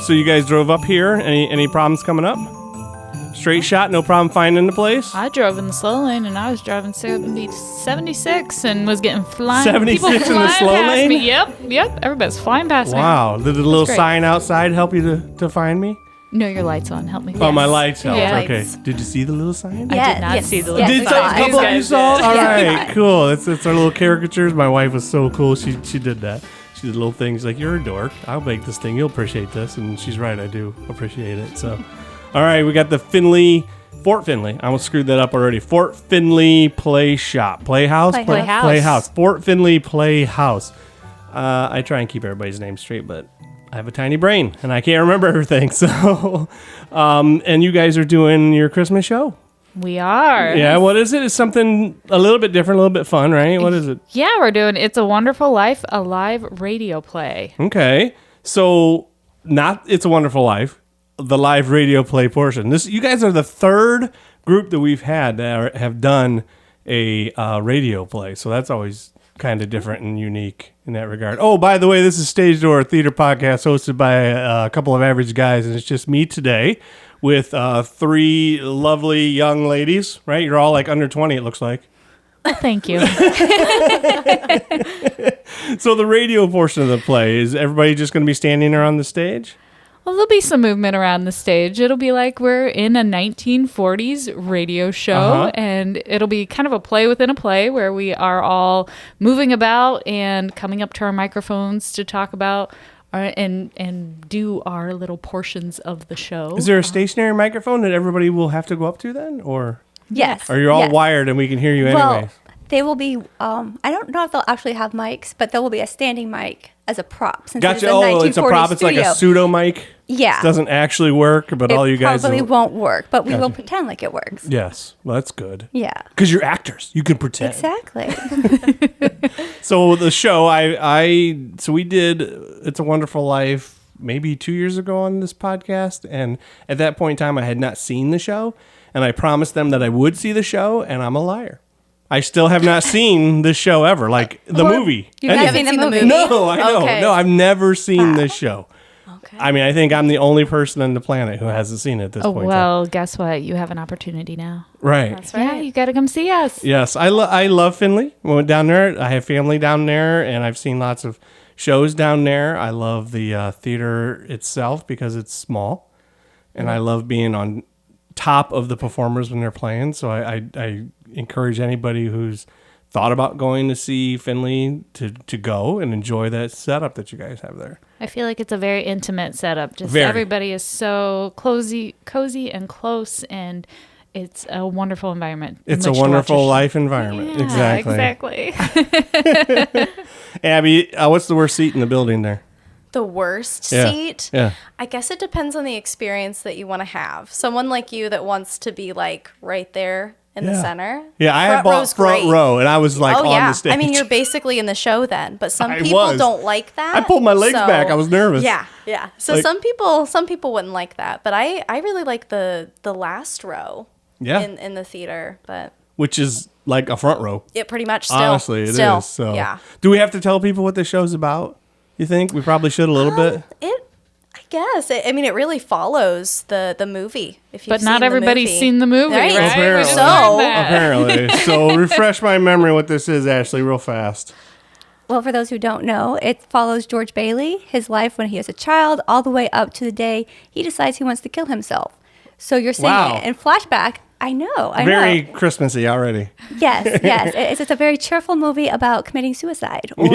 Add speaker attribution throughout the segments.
Speaker 1: So you guys drove up here. Any problems coming up? Straight shot, no problem finding the place?
Speaker 2: I drove in the slow lane, and I was driving 76 and was getting flying.
Speaker 1: 76
Speaker 2: people
Speaker 1: in the
Speaker 2: flying
Speaker 1: slow
Speaker 2: past
Speaker 1: lane?
Speaker 2: Me. Yep. Everybody's flying past me.
Speaker 1: Wow. Did the little
Speaker 2: great.
Speaker 1: sign outside help you to find me?
Speaker 2: No, your light's on. Help me.
Speaker 1: Oh, my lights helped.
Speaker 2: Yeah.
Speaker 1: Okay. Did you see the little sign?
Speaker 2: I did not see the little
Speaker 1: Did
Speaker 2: sign.
Speaker 1: a couple of you saw? All right,
Speaker 3: did.
Speaker 1: cool. It's our little caricatures. My wife was so cool. She did that. She did little things like, you're a dork. I'll make this thing. You'll appreciate this. And she's right. I do appreciate it. So, all right. We got the Fort Findlay. I almost screwed that up already. Fort Findlay Playhouse. Fort Findlay Playhouse. I try and keep everybody's name straight, but I have a tiny brain and I can't remember everything. So, and you guys are doing your Christmas show.
Speaker 2: We are.
Speaker 1: Yeah. What is it? It's something a little bit different, a little bit fun, right? What is it?
Speaker 2: Yeah, we're doing It's a Wonderful Life, a live radio play.
Speaker 1: Okay. So, not It's a Wonderful Life, the live radio play portion. You guys are the third group that we've had that have done a radio play. So that's always kind of different and unique in that regard. Oh, by the way, this is Stage Door Theater Podcast hosted by a couple of average guys, and it's just me today with three lovely young ladies, right? You're all like under 20, it looks like.
Speaker 2: Well, thank you.
Speaker 1: So the radio portion of the play, is everybody just going to be standing around the stage?
Speaker 2: Well, there'll be some movement around the stage. It'll be like we're in a 1940s radio show, and it'll be kind of a play within a play where we are all moving about and coming up to our microphones to talk about and do our little portions of the show.
Speaker 1: Is there a stationary microphone that everybody will have to go up to then? Or
Speaker 3: Yes.
Speaker 1: are you all
Speaker 3: yes.
Speaker 1: wired and we can hear you
Speaker 3: Well,
Speaker 1: anyways?
Speaker 3: they will be, I don't know if they'll actually have mics, but there will be a standing mic as a prop. Since
Speaker 1: Gotcha.
Speaker 3: It's a
Speaker 1: It's a prop. It's like a pseudo mic.
Speaker 3: Yeah.
Speaker 1: It doesn't actually work, but all you guys...
Speaker 3: probably won't work, but we will
Speaker 1: Gotcha.
Speaker 3: pretend like it works.
Speaker 1: Yes. Well, that's good.
Speaker 3: Yeah.
Speaker 1: Because you're actors. You can pretend.
Speaker 3: Exactly.
Speaker 1: So the show, so we did It's a Wonderful Life maybe 2 years ago on this podcast. And at that point in time, I had not seen the show. And I promised them that I would see the show, and I'm a liar. I still have not seen this show ever, like the movie.
Speaker 3: You've never seen the movie?
Speaker 1: No, I know.
Speaker 3: Okay.
Speaker 1: No, I've never seen this show.
Speaker 3: Okay.
Speaker 1: I mean, I think I'm the only person on the planet who hasn't seen it at this point.
Speaker 2: Well, guess what? You have an opportunity now.
Speaker 1: Right.
Speaker 3: That's
Speaker 2: Yeah,
Speaker 3: right.
Speaker 2: you got to come see us.
Speaker 1: Yes, I love Findlay. We went down there. I have family down there, and I've seen lots of shows down there. I love the theater itself because it's small, and I love being on top of the performers when they're playing. So I encourage anybody who's thought about going to see Findlay to go and enjoy that setup that you guys have there.
Speaker 2: I feel like it's a very intimate setup. Just
Speaker 1: Very.
Speaker 2: everybody is so cozy and close, and it's a wonderful environment. in
Speaker 1: It's a
Speaker 2: which to watch
Speaker 1: wonderful
Speaker 2: show.
Speaker 1: life environment.
Speaker 2: Yeah,
Speaker 1: Exactly.
Speaker 2: Exactly.
Speaker 1: Abby, what's the worst seat in the building there?
Speaker 4: The worst
Speaker 1: Yeah.
Speaker 4: seat?
Speaker 1: Yeah.
Speaker 4: I guess it depends on the experience that you want to have. Someone like you that wants to be like right there in the center.
Speaker 1: Yeah, I had bought
Speaker 4: row's
Speaker 1: front
Speaker 4: great.
Speaker 1: row, and I was like on the stage.
Speaker 4: I mean, you're basically in the show then, but some
Speaker 1: I
Speaker 4: people
Speaker 1: was.
Speaker 4: don't like that.
Speaker 1: I pulled my legs back. I was nervous.
Speaker 4: Yeah, yeah. So
Speaker 1: Like-
Speaker 4: some people wouldn't like that, but I really like the last row.
Speaker 1: Yeah.
Speaker 4: In the theater, but
Speaker 1: Which is like a front row.
Speaker 4: it pretty much still.
Speaker 1: Honestly, it is.
Speaker 4: still,
Speaker 1: So,
Speaker 4: yeah.
Speaker 1: do we have to tell people what the show's about? You think we probably should a little bit?
Speaker 4: I guess. I mean, it really follows the movie. If you've
Speaker 2: But not
Speaker 4: seen the
Speaker 2: everybody's
Speaker 4: movie.
Speaker 2: seen the movie,
Speaker 4: Right.
Speaker 2: right?
Speaker 1: Apparently.
Speaker 2: We just
Speaker 4: So-
Speaker 2: learned that.
Speaker 1: Apparently. So refresh my memory what this is, Ashley, real fast.
Speaker 3: Well, for those who don't know, it follows George Bailey, his life when he was a child, all the way up to the day he decides he wants to kill himself. So you're seeing
Speaker 1: Wow.
Speaker 3: it in flashback. I know.
Speaker 1: Very Christmassy already.
Speaker 3: Yes, yes. It's a very cheerful movie about committing suicide. Or,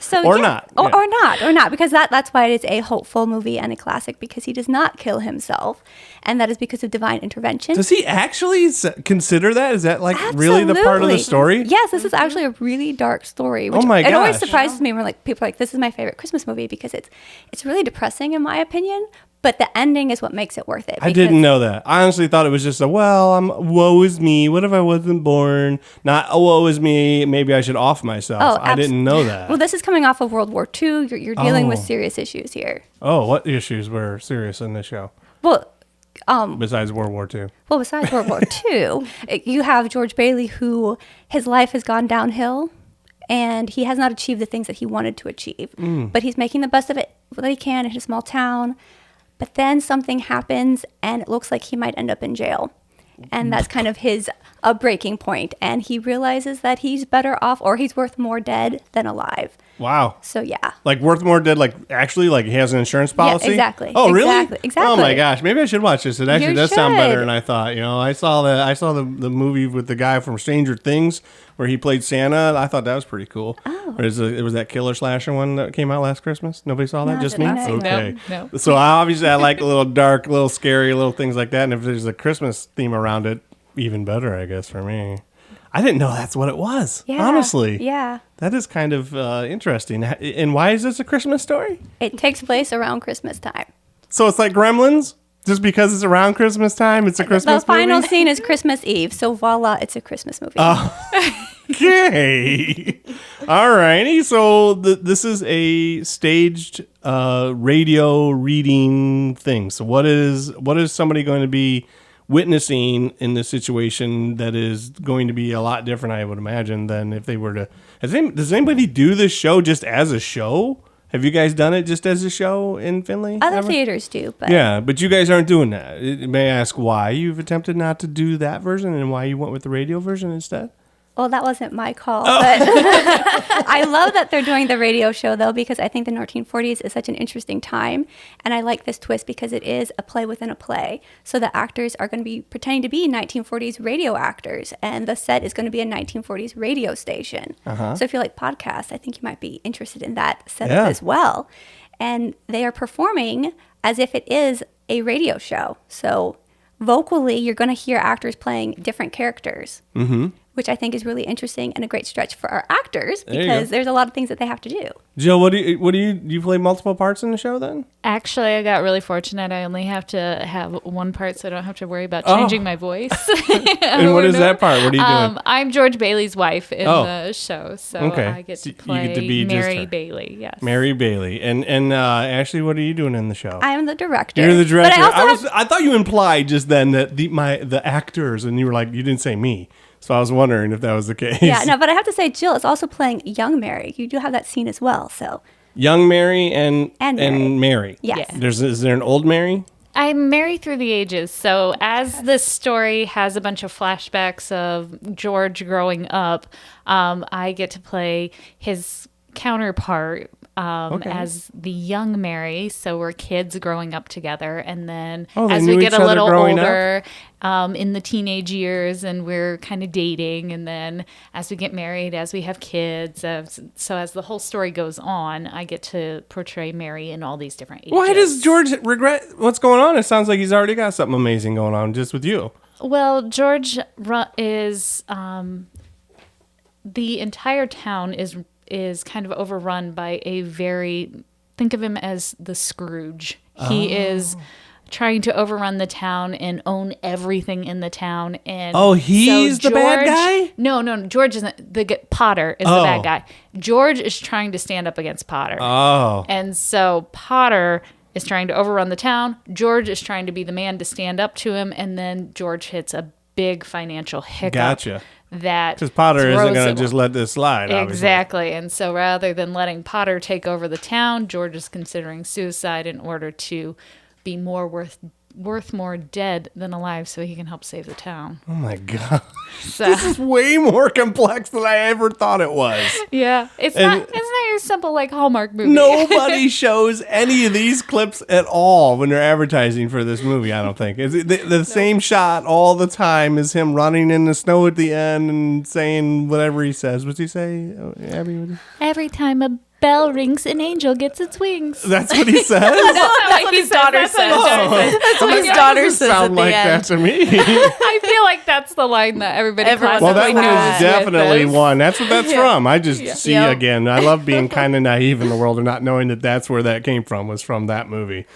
Speaker 3: so,
Speaker 1: Or not, yeah.
Speaker 3: Or not, because that's why it is a hopeful movie and a classic, because he does not kill himself. And that is because of divine intervention.
Speaker 1: Does he actually consider that? Is that like really the part of the
Speaker 3: Absolutely.
Speaker 1: story?
Speaker 3: Yes, this is actually a really dark story. Which
Speaker 1: Oh my
Speaker 3: It always
Speaker 1: gosh.
Speaker 3: surprises me when like people are like, this is my favorite Christmas movie, because it's really depressing in my opinion, but the ending is what makes it worth it.
Speaker 1: I didn't know that. I honestly thought it was just woe is me. What if I wasn't born? Not, woe is me. Maybe I should off myself. I didn't know that.
Speaker 3: Well, this is coming off of World War II. You're dealing with
Speaker 1: Oh.
Speaker 3: serious issues here.
Speaker 1: Oh, what issues were serious in this show
Speaker 3: Well,
Speaker 1: besides World War II?
Speaker 3: Well, besides World War II, you have George Bailey, who his life has gone downhill, and he has not achieved the things that he wanted to achieve. But he's making the best of it that he can in his small town. But then something happens, and it looks like he might end up in jail. And that's kind of his breaking point. And he realizes that he's better off, or he's worth more dead than alive.
Speaker 1: Wow.
Speaker 3: So, yeah.
Speaker 1: Like worth more dead, like actually, like he has an insurance policy?
Speaker 3: Yeah, exactly.
Speaker 1: Oh, really?
Speaker 3: Exactly.
Speaker 1: Oh my gosh. Maybe I should watch this. It actually
Speaker 3: You
Speaker 1: does sound better
Speaker 3: should.
Speaker 1: than I thought. You know, I saw the movie with the guy from Stranger Things where he played Santa. I thought that was pretty cool.
Speaker 3: Oh.
Speaker 1: Or it was that killer slasher one that came out last Christmas? Nobody saw that?
Speaker 3: No,
Speaker 1: Just
Speaker 3: did
Speaker 1: me?
Speaker 3: not see
Speaker 1: Okay.
Speaker 2: No.
Speaker 1: So obviously I like a little dark, little scary, little things like that. And if there's a Christmas theme around it, even better, I guess, for me. I didn't know that's what it was.
Speaker 3: Yeah.
Speaker 1: Honestly.
Speaker 3: Yeah.
Speaker 1: That is kind of interesting. And why is this a Christmas story?
Speaker 3: It takes place around Christmas time.
Speaker 1: So it's like Gremlins? Just because it's around Christmas time, it's a Christmas
Speaker 3: The final
Speaker 1: movie?
Speaker 3: scene is Christmas Eve. So, voila, it's a Christmas movie.
Speaker 1: Okay. All righty. So this is a staged radio reading thing. So what is somebody going to be witnessing in this situation that is going to be a lot different, I would imagine, than if they were to... Does anybody do this show just as a show? Have you guys done it just as a show in Findlay?
Speaker 3: Other
Speaker 1: ever?
Speaker 3: theaters do, but
Speaker 1: Yeah, but you guys aren't doing that. May I ask why you've attempted not to do that version and why you went with the radio version instead?
Speaker 3: well, that wasn't my call.
Speaker 1: Oh.
Speaker 3: But I love that they're doing the radio show, though, because I think the 1940s is such an interesting time. And I like this twist because it is a play within a play. So the actors are going to be pretending to be 1940s radio actors. And the set is going to be a 1940s radio station. So if you like podcasts, I think you might be interested in that setup as well. And they are performing as if it is a radio show. So vocally, you're going to hear actors playing different characters, which I think is really interesting and a great stretch for our actors
Speaker 1: There you
Speaker 3: because
Speaker 1: go.
Speaker 3: there's a lot of things that they have to do.
Speaker 1: Jill, do you play multiple parts in the show then?
Speaker 2: Actually, I got really fortunate. I only have to have one part, so I don't have to worry about changing my voice.
Speaker 1: And what is that part? What are you doing?
Speaker 2: I'm George Bailey's wife in
Speaker 1: Oh.
Speaker 2: the show, so
Speaker 1: Okay.
Speaker 2: I get
Speaker 1: So
Speaker 2: to
Speaker 1: you
Speaker 2: play
Speaker 1: get to be just
Speaker 2: Mary
Speaker 1: her.
Speaker 2: Bailey. Yes,
Speaker 1: Mary Bailey. And Ashley, what are you doing in the show?
Speaker 3: I am the director.
Speaker 1: You're the director.
Speaker 3: But I also have,
Speaker 1: I thought you implied just then that the actors, and you were like, you didn't say me. So I was wondering if that was the case.
Speaker 3: yeah, no, but I have to say, Jill is also playing young Mary. You do have that scene as well, so.
Speaker 1: Young Mary and
Speaker 3: And
Speaker 1: Mary.
Speaker 3: Yes.
Speaker 2: Yeah.
Speaker 1: Is there an old Mary?
Speaker 2: I'm Mary through the ages. So as this story has a bunch of flashbacks of George growing up, I get to play his counterpart as the young Mary. So we're kids growing up together. And then
Speaker 1: they
Speaker 2: as
Speaker 1: knew
Speaker 2: we get
Speaker 1: each
Speaker 2: a
Speaker 1: other
Speaker 2: little
Speaker 1: growing up?
Speaker 2: older in the teenage years and we're kind of dating. And then as we get married, as we have kids. So as the whole story goes on, I get to portray Mary in all these different ages.
Speaker 1: Why does George regret what's going on? It sounds like he's already got something amazing going on just with you.
Speaker 2: Well, George is the entire town is kind of overrun by a think of him as the Scrooge. He is trying to overrun the town and own everything in the town. And
Speaker 1: he's the bad guy?
Speaker 2: No, George isn't. Potter is the bad guy. George is trying to stand up against Potter.
Speaker 1: Oh.
Speaker 2: And so Potter is trying to overrun the town. George is trying to be the man to stand up to him. And then George hits a big financial hiccup.
Speaker 1: Gotcha.
Speaker 2: That
Speaker 1: Because Potter isn't
Speaker 2: throws
Speaker 1: going
Speaker 2: it-
Speaker 1: to just let this slide, obviously.
Speaker 2: Exactly. And so rather than letting Potter take over the town, George is considering suicide in order to be more worth more dead than alive so he can help save the town.
Speaker 1: Oh, my God.
Speaker 2: So
Speaker 1: This is way more complex than I ever thought it was.
Speaker 2: yeah, it's
Speaker 1: And-
Speaker 2: not your simple like Hallmark movie.
Speaker 1: Nobody shows any of these clips at all when they're advertising for this movie, I don't think. It's the same shot all the time is him running in the snow at the end and saying whatever he says. What's he say, Abby?
Speaker 2: Every time a bell rings, an angel gets its wings.
Speaker 1: That's what he says?
Speaker 2: That's what
Speaker 4: his daughter says.
Speaker 1: That's
Speaker 4: what his daughter says
Speaker 1: sound
Speaker 4: at the
Speaker 1: like
Speaker 4: end.
Speaker 1: that to me.
Speaker 2: I feel like that's the line that everybody
Speaker 4: Everyone
Speaker 1: Well, that
Speaker 2: classically
Speaker 1: was
Speaker 2: knows with
Speaker 1: definitely
Speaker 2: this.
Speaker 1: one. That's what that's from. I just see
Speaker 4: Yep.
Speaker 1: again. I love being kind of naive in the world and not knowing that that's where that came from. Was from that movie.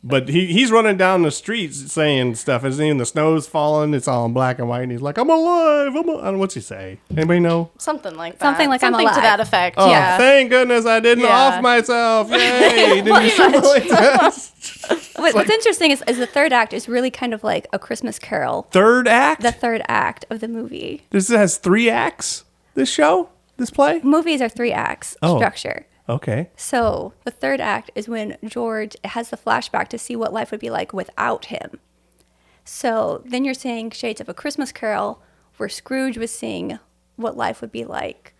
Speaker 1: But he's running down the streets saying stuff. Isn't he? And the snow's falling. It's all in black and white. And he's like, "I'm alive." I don't know, what's he say? Anybody know?
Speaker 4: Something like that.
Speaker 3: Something like I'm
Speaker 4: Something to
Speaker 3: alive.
Speaker 4: that effect.
Speaker 1: Oh,
Speaker 4: yeah.
Speaker 1: thank goodness I didn't
Speaker 4: Yeah.
Speaker 1: off myself. Yay! Didn't you feel like that?
Speaker 3: what's interesting is the third act is really kind of like a Christmas Carol.
Speaker 1: Third act?
Speaker 3: The third act of the movie.
Speaker 1: This has 3 acts, this show? this play?
Speaker 3: Movies are 3 acts structure.
Speaker 1: Okay.
Speaker 3: So the third act is when George has the flashback to see what life would be like without him. So then you're seeing shades of A Christmas Carol, where Scrooge was seeing what life would be like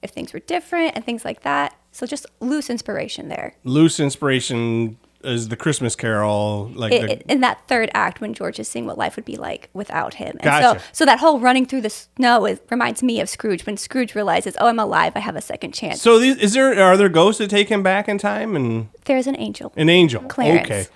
Speaker 3: if things were different and things like that. So just loose inspiration there.
Speaker 1: Loose inspiration is the Christmas Carol, like
Speaker 3: In that third act when George is seeing what life would be like without him. And
Speaker 1: Gotcha.
Speaker 3: so that whole running through the snow reminds me of Scrooge, when Scrooge realizes, oh, I'm alive, I have a second chance.
Speaker 1: So are there ghosts that take him back in time? And
Speaker 3: There's an angel.
Speaker 1: an angel.
Speaker 3: Clarence.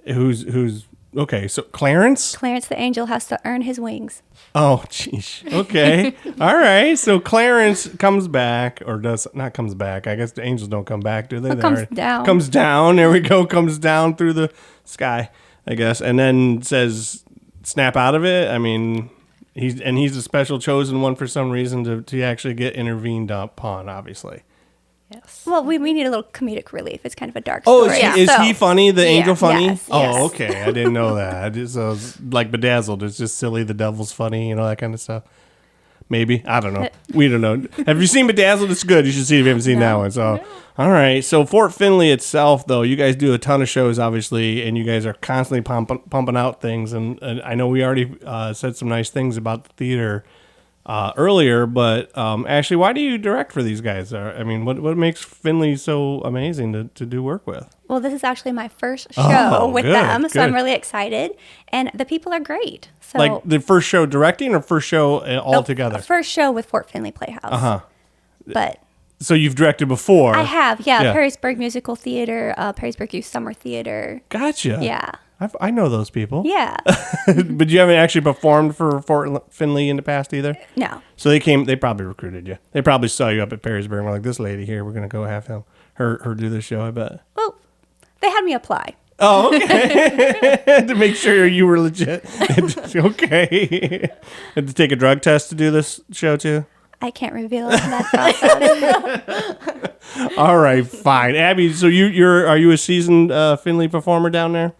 Speaker 1: Okay. Who's okay, so Clarence?
Speaker 3: Clarence the angel has to earn his wings.
Speaker 1: Oh, jeez. Okay. All right. So Clarence comes back, or does not comes back. I guess the angels don't come back, do they?
Speaker 3: Well, comes down.
Speaker 1: Comes down. There we go. Comes down through the sky, I guess, and then says, "Snap out of it." I mean, he's a special chosen one for some reason to actually get intervened upon. Obviously.
Speaker 2: Yes.
Speaker 3: Well, we need a little comedic relief. It's kind of a dark
Speaker 1: Oh,
Speaker 3: story.
Speaker 1: is he funny? The angel funny?
Speaker 3: Yes,
Speaker 1: Oh,
Speaker 3: yes.
Speaker 1: okay. I didn't know that. It's like Bedazzled. It's just silly. The devil's funny. You know, that kind of stuff. Maybe. I don't know. We don't know. Have you seen Bedazzled? It's good. You should see it if you haven't seen that one. So, all right. So Fort Findlay itself, though, you guys do a ton of shows, obviously, and you guys are constantly pumping out things. And I know we already said some nice things about the theater earlier, but Ashley, why do you direct for these guys? I mean, what makes Findlay so amazing to do work with?
Speaker 3: Well, this is actually my first show with
Speaker 1: good,
Speaker 3: them, so I'm
Speaker 1: good.
Speaker 3: really excited. And the people are great. So
Speaker 1: Like the first show directing or first show all together?
Speaker 3: First show with Fort Findlay Playhouse.
Speaker 1: Uh-huh.
Speaker 3: But
Speaker 1: So you've directed before.
Speaker 3: I have, yeah.
Speaker 1: Yeah.
Speaker 3: Perrysburg Musical Theater, Perrysburg Youth Summer Theater.
Speaker 1: Gotcha.
Speaker 3: Yeah.
Speaker 1: I know those people.
Speaker 3: Yeah.
Speaker 1: But you haven't actually performed for Fort Findlay in the past either?
Speaker 3: No.
Speaker 1: So they probably recruited you. They probably saw you up at Perrysburg and were like, this lady here, we're going to go have her do this show, I bet.
Speaker 3: Well, they had me apply.
Speaker 1: Oh, okay. To make sure you were legit. Okay. Had to take a drug test to do this show too?
Speaker 3: I can't reveal that process.
Speaker 1: All right, fine. Abby, so are you a seasoned Findlay performer down there?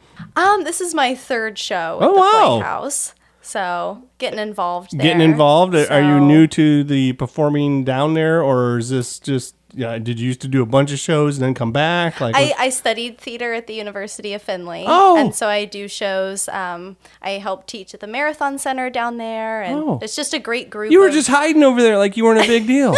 Speaker 4: This is my third show at
Speaker 1: Oh,
Speaker 4: the
Speaker 1: wow.
Speaker 4: Playhouse. So getting involved there.
Speaker 1: Getting involved? Are you
Speaker 4: So-
Speaker 1: new to the performing down there, or is this just, did you used to do a bunch of shows and then come back? Like,
Speaker 4: I studied theater at the University of Findlay.
Speaker 1: Oh.
Speaker 4: And so I do shows. I help teach at the Marathon Center down there. And
Speaker 1: Oh.
Speaker 4: it's just a great group.
Speaker 1: you were
Speaker 4: of-
Speaker 1: just hiding over there like you weren't a big deal.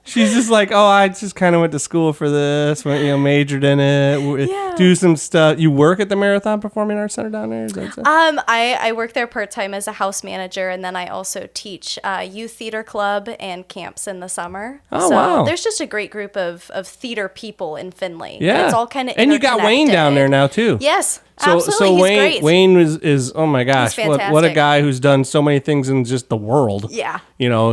Speaker 1: She's just like, oh, I just kind of went to school for this, majored in it,
Speaker 4: Yeah.
Speaker 1: do some stuff. You work at the Marathon Performing Arts Center down there? Is that so?
Speaker 4: I work there part-time as a house manager, and then I also teach youth theater club and camps in the summer.
Speaker 1: Oh,
Speaker 4: so
Speaker 1: wow.
Speaker 4: there's just a great group of theater people in Findlay.
Speaker 1: Yeah.
Speaker 4: It's all kind of
Speaker 1: And you got Wayne down there now, too.
Speaker 4: Yes,
Speaker 1: So,
Speaker 4: absolutely.
Speaker 1: so
Speaker 4: He's
Speaker 1: Wayne,
Speaker 4: great.
Speaker 1: Wayne is oh my gosh, what a
Speaker 4: fantastic.
Speaker 1: guy who's done so many things in just the world.
Speaker 4: Yeah.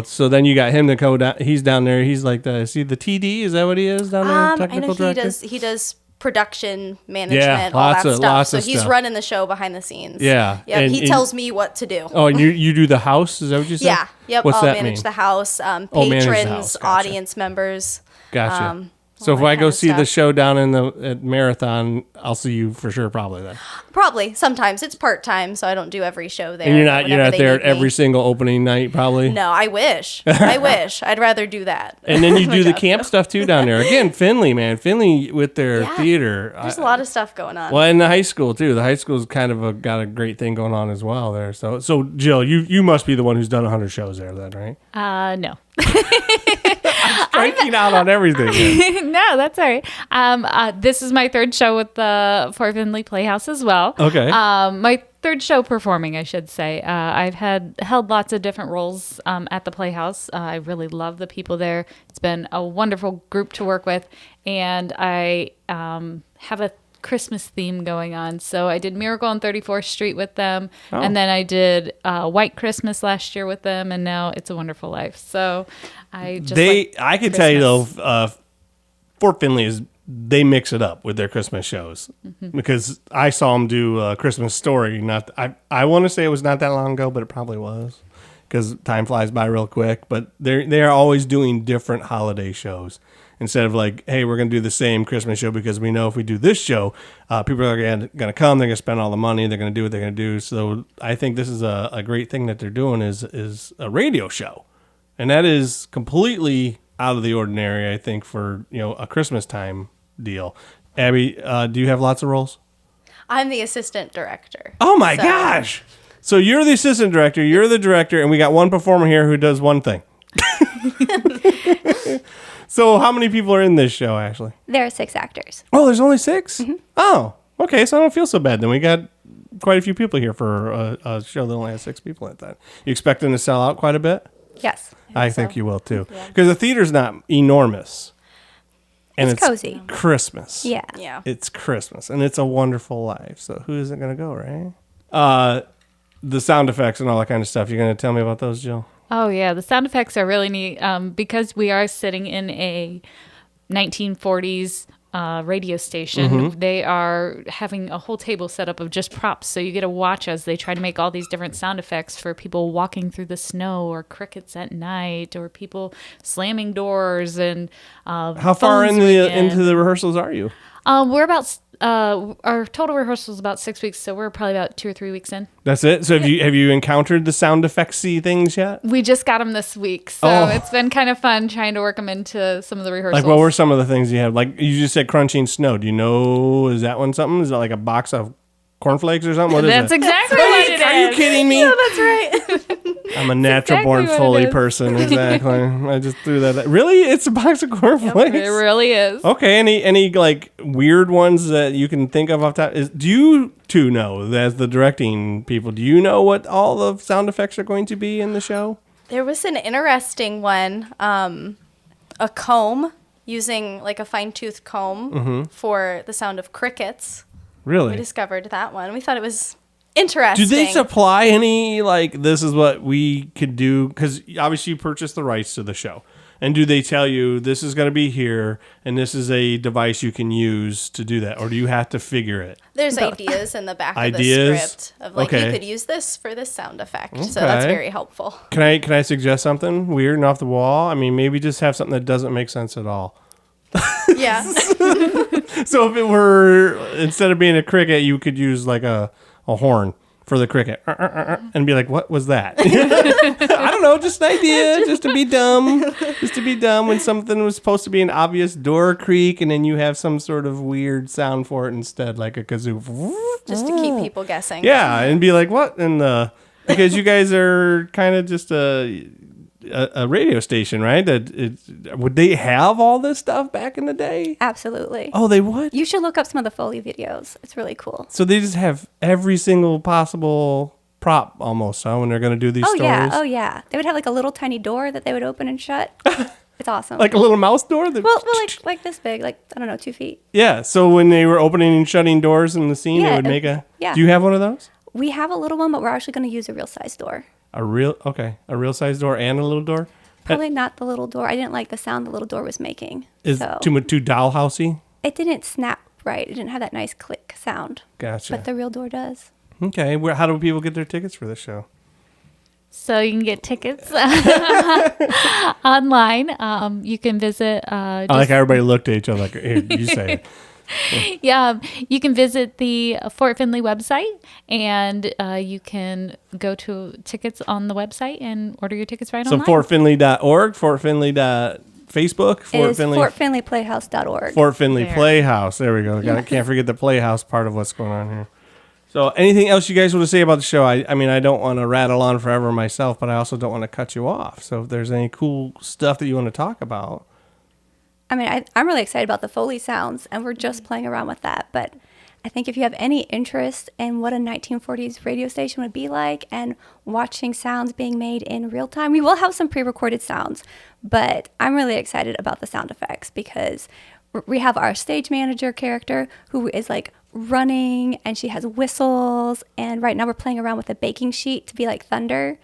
Speaker 1: So then you got him to go down. He's down there. He's like the TD. Is that what he is down there?
Speaker 4: I
Speaker 1: Technical
Speaker 4: know
Speaker 1: director.
Speaker 4: he does production management, all
Speaker 1: lots
Speaker 4: that
Speaker 1: of-
Speaker 4: stuff.
Speaker 1: lots
Speaker 4: So
Speaker 1: of
Speaker 4: he's
Speaker 1: stuff.
Speaker 4: running the show behind the scenes.
Speaker 1: Yeah,
Speaker 4: Yeah.
Speaker 1: and-
Speaker 4: He
Speaker 1: and-
Speaker 4: tells me what to do.
Speaker 1: Oh, and you do the house? Is that what you said?
Speaker 4: Yeah. Yep.
Speaker 1: What's
Speaker 4: I'll
Speaker 1: that
Speaker 4: manage
Speaker 1: mean?
Speaker 4: the house,
Speaker 1: manage the
Speaker 4: patrons,
Speaker 1: house. Gotcha.
Speaker 4: audience members.
Speaker 1: Gotcha. So
Speaker 4: all
Speaker 1: if
Speaker 4: that
Speaker 1: I go
Speaker 4: kind of
Speaker 1: see the
Speaker 4: stuff.
Speaker 1: show down at Marathon, I'll see you for sure probably then.
Speaker 4: Probably. Sometimes it's part-time, so I don't do every show there.
Speaker 1: And you're
Speaker 4: but
Speaker 1: not
Speaker 4: whenever they
Speaker 1: there at
Speaker 4: need me-
Speaker 1: every single opening night probably.
Speaker 4: No, I wish. I wish. I'd rather do that.
Speaker 1: And then you
Speaker 4: My
Speaker 1: do the
Speaker 4: job.
Speaker 1: camp stuff too down there. Again, Findlay, man. Findlay with their
Speaker 4: Yeah.
Speaker 1: theater.
Speaker 4: There's a lot of stuff going on.
Speaker 1: Well, in the high school too. The high school's kind of got a great thing going on as well there. So Jill, you must be the one who's done 100 shows there then, right?
Speaker 2: No.
Speaker 1: Striking out on everything. here.
Speaker 2: No, that's all right. This is my third show with the Fort Findlay Playhouse as well.
Speaker 1: Okay.
Speaker 2: My third show performing, I should say. I've held lots of different roles at the Playhouse. I really love the people there. It's been a wonderful group to work with, and I have a Christmas theme going on. So I did Miracle on 34th Street with them, and then I did White Christmas last year with them, and now It's a Wonderful Life. So I just
Speaker 1: I can tell you though, Fort Findlay they mix it up with their Christmas shows because I saw them do a Christmas Story. I want to say it was not that long ago, but it probably was because time flies by real quick. But they are always doing different holiday shows instead of like, hey, we're going to do the same Christmas show because we know if we do this show, people are going to come, they're going to spend all the money, they're going to do what they're going to do. So I think this is a great thing that they're doing is a radio show. And that is completely out of the ordinary, I think, for a Christmas time deal. Abby, do you have lots of roles?
Speaker 4: I'm the assistant director.
Speaker 1: Oh my gosh! So you're the assistant director, you're the director, and we got one performer here who does one thing. So how many people are in this show, actually?
Speaker 3: There are 6 actors.
Speaker 1: Oh, there's only 6? Mm-hmm. Oh, okay. So I don't feel so bad. Then we got quite a few people here for a show that only has 6 people at that. You expecting to sell out quite a bit?
Speaker 3: Yes.
Speaker 1: I think you will too. Because the theater's not enormous. And
Speaker 3: it's cozy.
Speaker 1: Christmas.
Speaker 3: Yeah.
Speaker 4: Yeah.
Speaker 1: It's Christmas. And it's a wonderful life. So who isn't going to go, right? The sound effects and all that kind of stuff. You're going to tell me about those, Jill?
Speaker 2: Oh, yeah. The sound effects are really neat because we are sitting in a 1940s radio station.
Speaker 1: Mm-hmm.
Speaker 2: They are having a whole table set up of just props. So you get to watch as they try to make all these different sound effects for people walking through the snow or crickets at night or people slamming doors and
Speaker 1: how far into the rehearsals are you?
Speaker 2: We're about our total rehearsal is about 6 weeks, so we're probably about 2 or 3 weeks in.
Speaker 1: That's it. So have you encountered the sound effectsy things yet?
Speaker 2: We just got them this week, so it's been kind of fun trying to work them into some of the rehearsals.
Speaker 1: Like, what were some of the things you had? Like, you just said crunching snow. Do you know? Is that one something? Is that like a box of cornflakes or something? What is
Speaker 2: That's
Speaker 1: it?
Speaker 2: exactly what it is.
Speaker 1: Are you kidding me?
Speaker 4: Yeah, that's right.
Speaker 1: I'm a natural-born
Speaker 2: exactly what
Speaker 1: Foley
Speaker 2: it is.
Speaker 1: person. Exactly. I just threw that. Really? It's a box of cornflakes?
Speaker 2: It really is.
Speaker 1: Okay. Any like weird ones that you can think of off top? Do you two know, as the directing people, do you know what all the sound effects are going to be in the show?
Speaker 4: There was an interesting one, a comb, using like a fine-tooth comb for the sound of crickets.
Speaker 1: Really?
Speaker 4: We discovered that one. We thought it was interesting.
Speaker 1: Do they supply any, like, this is what we could do? Because obviously you purchased the rights to the show. And do they tell you this is going to be here and this is a device you can use to do that? Or do you have to figure it?
Speaker 4: There's ideas in the back of the script of like, you could use this for this sound effect. So that's very helpful.
Speaker 1: Can I suggest something weird and off the wall? I mean, maybe just have something that doesn't make sense at all.
Speaker 4: Yeah.
Speaker 1: So if it were, instead of being a cricket, you could use like a horn for the cricket and be like, what was that? I don't know, just an idea, just to be dumb when something was supposed to be an obvious door creak and then you have some sort of weird sound for it instead, like a kazoo.
Speaker 4: Just to keep people guessing.
Speaker 1: Yeah, and be like, what? And because you guys are kind of just a radio station, right? Would they have all this stuff back in the day?
Speaker 3: Absolutely.
Speaker 1: Oh, they would?
Speaker 3: You should look up some of the Foley videos. It's really cool.
Speaker 1: So they just have every single possible prop almost, huh, when they're going to do these stories?
Speaker 3: Oh, yeah. They would have like a little tiny door that they would open and shut. It's awesome.
Speaker 1: Like a little mouse door?
Speaker 3: Well, like this big, like, I don't know, 2 feet.
Speaker 1: Yeah, so when they were opening and shutting doors in the scene,
Speaker 3: Yeah,
Speaker 1: it would make a...
Speaker 3: yeah.
Speaker 1: Do you have one of those?
Speaker 3: We have a little one, but we're actually going to use a real size door.
Speaker 1: A real size door and a little door?
Speaker 3: Probably not the little door. I didn't like the sound the little door was making.
Speaker 1: Is
Speaker 3: so.
Speaker 1: too dollhousey?
Speaker 3: It didn't snap right. It didn't have that nice click sound.
Speaker 1: Gotcha.
Speaker 3: But the real door does.
Speaker 1: Okay, how do people get their tickets for this show?
Speaker 2: So you can get tickets online. You can visit.
Speaker 1: I like how everybody looked at each other like, here, you say it.
Speaker 2: Yeah, you can visit the Fort Findlay website, and you can go to tickets on the website and order your tickets right online.
Speaker 1: So FortFindlay.org, FortFindlay.Facebook,
Speaker 3: FortFindlayPlayhouse.org.
Speaker 1: Fort Findlay Playhouse. There we go. Can't forget the Playhouse part of what's going on here. So anything else you guys want to say about the show? I mean, I don't want to rattle on forever myself, but I also don't want to cut you off. So if there's any cool stuff that you want to talk about.
Speaker 3: I mean, I'm really excited about the Foley sounds, and we're just playing around with that. But I think if you have any interest in what a 1940s radio station would be like and watching sounds being made in real time, we will have some pre-recorded sounds. But I'm really excited about the sound effects because we have our stage manager character who is like running, and she has whistles. And right now we're playing around with a baking sheet to be like thunder.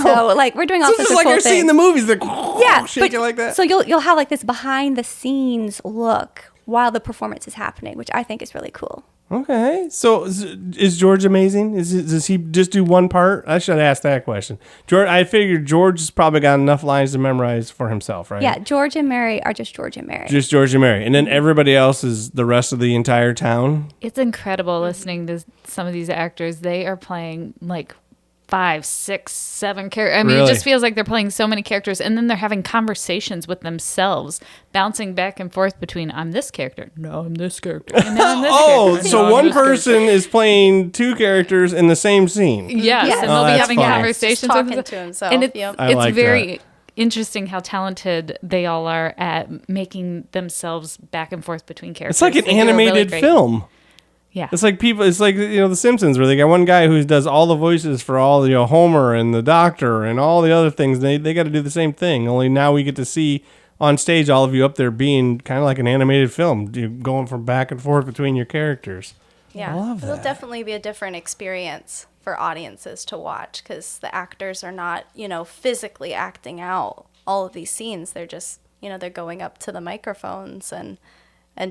Speaker 3: So like we're doing all sorts of
Speaker 1: like
Speaker 3: cool
Speaker 1: you're
Speaker 3: things.
Speaker 1: seeing the movies, like
Speaker 3: Yeah,
Speaker 1: shaking like that.
Speaker 3: So you'll have like this behind the scenes look while the performance is happening, which I think is really cool.
Speaker 1: Okay, so is George amazing? Does he just do one part? I should ask that question. George, I figured George has probably got enough lines to memorize for himself, right?
Speaker 3: Yeah, George and Mary are just George and Mary.
Speaker 1: Just George and Mary, and then everybody else is the rest of the entire town.
Speaker 2: It's incredible listening to some of these actors. They are playing like 5, 6, 7 characters. I mean,
Speaker 1: Really?
Speaker 2: it just feels like they're playing so many characters, and then they're having conversations with themselves, bouncing back and forth between I'm this character, no, I'm this character, and now I'm this character.
Speaker 1: So
Speaker 2: no, I'm
Speaker 1: one
Speaker 2: this character.
Speaker 1: person is playing two characters in the same scene.
Speaker 2: Yes,
Speaker 3: Yes.
Speaker 2: and
Speaker 1: Oh,
Speaker 2: they'll be
Speaker 1: that's
Speaker 2: having
Speaker 1: fun.
Speaker 2: conversations
Speaker 4: Just talking
Speaker 2: with
Speaker 4: to himself,
Speaker 2: and
Speaker 4: yep.
Speaker 1: I
Speaker 2: it's
Speaker 1: like
Speaker 2: very interesting how talented they all are at making themselves back and forth between characters.
Speaker 1: It's like an
Speaker 2: They do a really
Speaker 1: animated
Speaker 2: great-
Speaker 1: film.
Speaker 2: Yeah.
Speaker 1: It's like The Simpsons, where they got one guy who does all the voices for all Homer and the Doctor and all the other things. They got to do the same thing. Only now we get to see on stage all of you up there being kind of like an animated film, going from back and forth between your characters.
Speaker 4: Yeah,
Speaker 1: I love
Speaker 4: it'll
Speaker 1: that.
Speaker 4: definitely be a different experience for audiences to watch because the actors are not, physically acting out all of these scenes. They're just, they're going up to the microphones and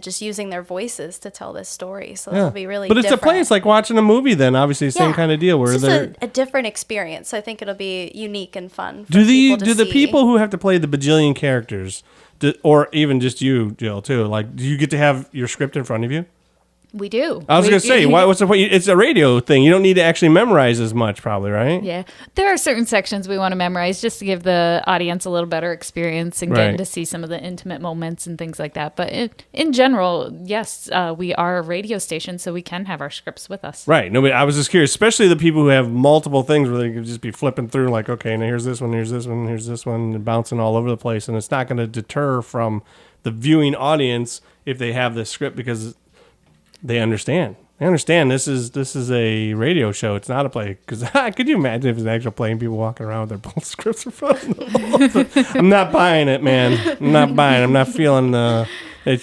Speaker 4: just using their voices to tell this story. So it'll be really
Speaker 1: But it's
Speaker 4: different.
Speaker 1: a play. It's like watching a movie. Then obviously the same
Speaker 4: Yeah.
Speaker 1: kind of deal where
Speaker 4: It's
Speaker 1: they're.
Speaker 4: just a different experience. So I think it'll be unique and fun. For
Speaker 1: Do
Speaker 4: people to
Speaker 1: the
Speaker 4: see.
Speaker 1: people who have to play the bajillion characters, or even just you, Jill, too? Like, do you get to have your script in front of you?
Speaker 2: We do.
Speaker 1: I was
Speaker 2: We-
Speaker 1: gonna say, what's the point? It's a radio thing. You don't need to actually memorize as much, probably, right?
Speaker 2: Yeah. There are certain sections we want to memorize just to give the audience a little better experience and
Speaker 1: Right.
Speaker 2: getting to see some of the intimate moments and things like that. But in general, yes, we are a radio station, so we can have our scripts with us.
Speaker 1: Right. No, but I was just curious, especially the people who have multiple things where they can just be flipping through, like, okay, now here's this one, here's this one, here's this one, and bouncing all over the place, and it's not going to deter from the viewing audience if they have this script because they understand. They understand this is a radio show. It's not a play. Because could you imagine if it's an actual play and people walking around with their both scripts in front of them? I'm not buying it, man. I'm not buying it. I'm not feeling that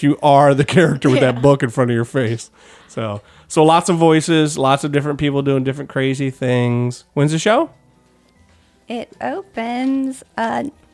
Speaker 1: you are the character with that book in front of your face. So lots of voices, lots of different people doing different crazy things. When's the show?
Speaker 3: It opens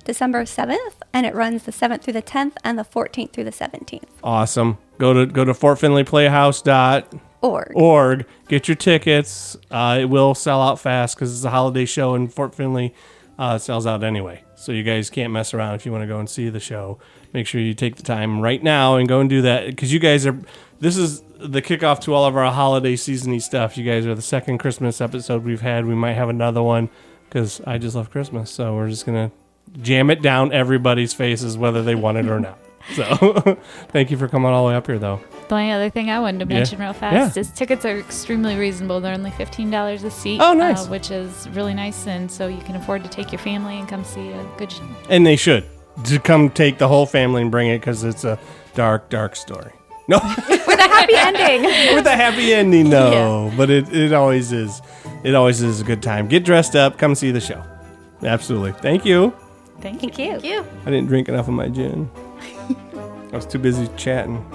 Speaker 3: December 7th, and it runs the 7th through the 10th and the 14th through the 17th.
Speaker 1: Awesome. Go to fortfindlayplayhouse.org. Get your tickets. It will sell out fast because it's a holiday show in Fort Findlay. It sells out anyway. So you guys can't mess around if you want to go and see the show. Make sure you take the time right now and go and do that because you guys are. This is the kickoff to all of our holiday season-y stuff. You guys are the second Christmas episode we've had. We might have another one because I just love Christmas. So we're just going to jam it down everybody's faces whether they want it or not. So thank you for coming all the way up here, though.
Speaker 2: The only other thing I wanted to mention real fast
Speaker 1: Yeah.
Speaker 2: is tickets are extremely reasonable. They're only $15 a seat.
Speaker 1: Oh, nice.
Speaker 2: Which is really nice, and so you can afford to take your family and come see a good show.
Speaker 1: And they should. To come take the whole family and bring it because it's a dark, dark story. No,
Speaker 3: With a happy ending.
Speaker 1: with a happy ending, no. But it always is. It always is a good time. Get dressed up. Come see the show. Absolutely. Thank you.
Speaker 2: Thank you.
Speaker 3: Thank you.
Speaker 4: Thank you.
Speaker 1: I didn't drink enough of my gin. I was too busy chatting.